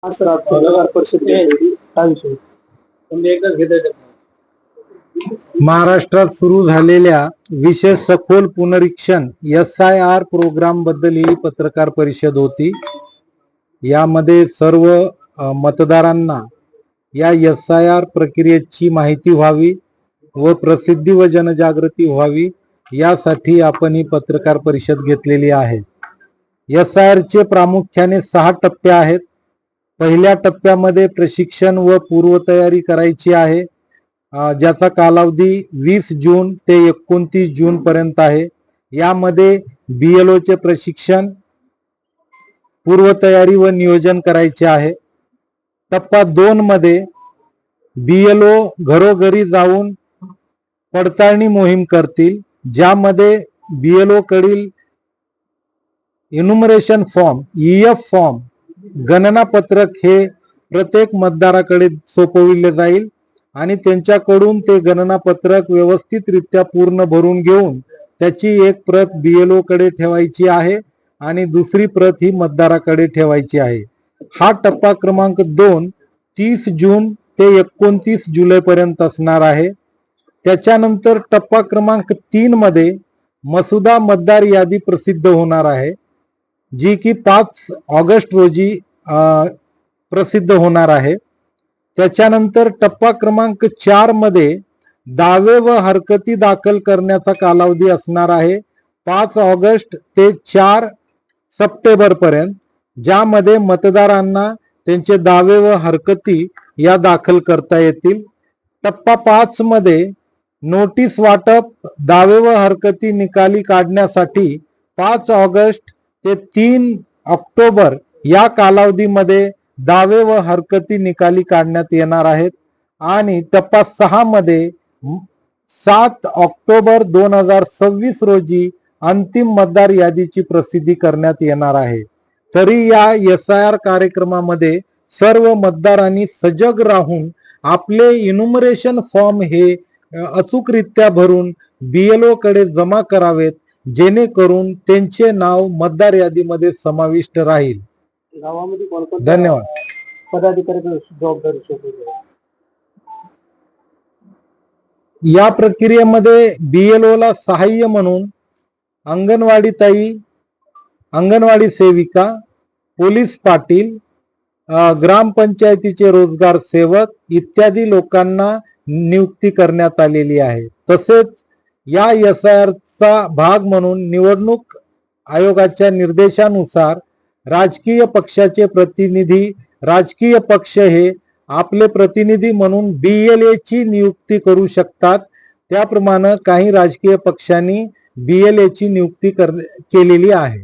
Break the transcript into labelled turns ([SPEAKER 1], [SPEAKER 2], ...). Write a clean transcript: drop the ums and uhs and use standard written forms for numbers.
[SPEAKER 1] पत्रकार परिषद घेतली काय विषय तुम्ही एकदा घेताय
[SPEAKER 2] महाराष्ट्रात सुरू झालेल्या विशेष सखोल पुनरीक्षण SIR प्रोग्राम बद्दल ही पत्रकार परिषद होती। यामध्ये सर्व मतदारांना या SIR प्रक्रियेची माहिती व्हावी व प्रसिद्धी व जनजागृती व्हावी यासाठी आपण ही पत्रकार परिषद घेतलेली आहे। SIR चे प्रामुख्याने 6 टप्पे आहेत। पहिल्या टप्प्यामध्ये प्रशिक्षण व पूर्वतयारी करायची आहे, ज्याचा कालावधी 20 जून ते 29 जून पर्यंत आहे। यामध्ये BLO चे प्रशिक्षण, पूर्वतयारी व नियोजन करायचे आहे। टप्पा 2 मध्ये BLO घरोघरी जाऊन पडताळणी मोहीम करतील, ज्यामध्ये BLO कडील इन्युमरेशन फॉर्म EF फॉर्म गणना पत्रक हे प्रत्येक मतदाराकडे सोपविले जाईल आणि त्यांच्याकडून ते गणना पत्रक व्यवस्थितरित्या पूर्ण भरून घेऊन त्याची एक प्रत BLO कडे ठेवायची आहे आणि दुसरी प्रत ही मतदाराकडे ठेवायची आहे। हा टप्पा क्रमांक 2 30 जून ते 29 जुलै पर्यंत असणार आहे। त्याच्यानंतर टप्पा क्रमांक 3 मध्ये मसुदा मतदार यादी प्रसिद्ध होणार आहे, जी की 5 ऑगस्ट रोजी प्रसिद्ध होणार आहे। त्याच्यानंतर टप्पा क्रमांक 4 मध्ये दावे व हरकती दाखल करण्याचा कालावधी असणार आहे 5 ऑगस्ट ते 4 सप्टेंबर पर्यंत, ज्यामध्ये मतदारांना त्यांचे दावे व हरकती या दाखल करता येतील। टप्पा 5 मध्ये नोटीस वाटप, दावे व हरकती निकाली काढण्यासाठी 5 ऑगस्ट ते 3 ऑक्टोबर या कालावधीमध्ये दावे व हरकती निकाली काढण्यात येणार आहेत। आणि टप्पा 6 मध्ये 7 ऑक्टोबर 2026 रोजी अंतिम मतदार यादीची प्रसिद्धी करण्यात येणार आहे। तरी या SIR कार्यक्रमामध्ये सर्व मतदारांनी सजग राहून आपले इन्युमरेशन फॉर्म हे अचूकरित्या भरून BLO कडे जमा करावेत, जेणेकरून त्यांचे नाव मतदार यादीमध्ये समाविष्ट राहील।
[SPEAKER 1] गावामध्ये कोणकोणते
[SPEAKER 2] धन्यवाद।
[SPEAKER 1] पदाधिकारी जबाबदारी सोपवली
[SPEAKER 2] या प्रक्रियेमध्ये BLO ला सहाय्य म्हणून अंगणवाडी ताई, अंगणवाडी सेविका, पोलीस पाटील, ग्रामपंचायतीचे रोजगार सेवक इत्यादी लोकांना नियुक्ती करण्यात आलेली आहे। तसेच या SIR चा भाग म्हणून निवडणूक आयोगाच्या निर्देशानुसार राजकीय पक्षाचे प्रतिनिधी, राजकीय पक्ष हे आपले प्रतिनिधी म्हणून BLA ची नियुक्ती करू शकतात। त्याप्रमाणे काही राजकीय पक्षांनी BLA ची नियुक्ती केलेली आहे।